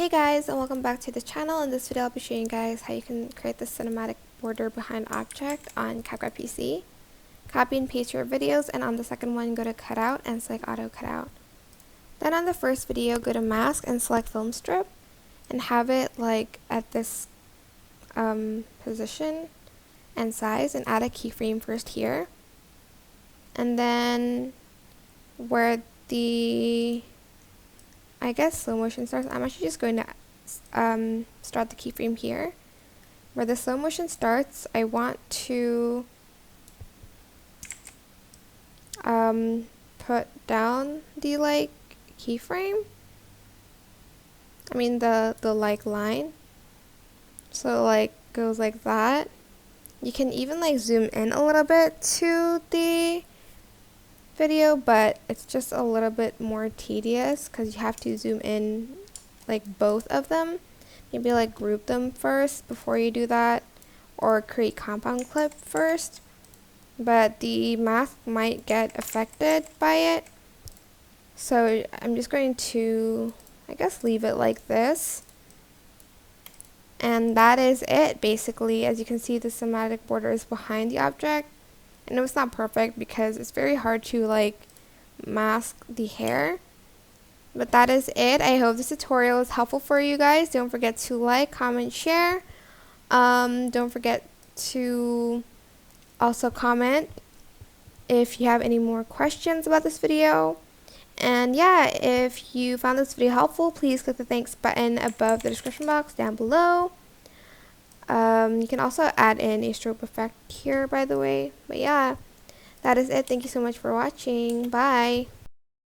Hey guys, and welcome back to the channel. In this video I'll be showing you guys how you can create the cinematic border behind object on CapCut PC. Copy and paste your videos, and on the second one go to cutout and select auto cutout. Then on the first video go to mask and select film strip and have it like at this position and size, and add a keyframe first here. And then where the slow motion starts, I'm actually just going to start the keyframe here. Where the slow motion starts, I want to put down the keyframe. I mean the line. So goes like that. You can even zoom in a little bit to the video, but it's just a little bit more tedious because you have to zoom in both of them. Maybe group them first before you do that, or create compound clip first, but the mask might get affected by it. So I'm just going to leave it like this, and that is it basically. As you can see, the cinematic border is behind the object. I know it's not perfect because it's very hard to mask the hair, but that is it. I hope this tutorial is helpful for you guys. Don't forget to like, comment, share. Don't forget to also comment if you have any more questions about this video. And yeah, if you found this video helpful, please click the thanks button above the description box down below. You can also add in a strobe effect here, by the way. But yeah, that is it. Thank you so much for watching. Bye.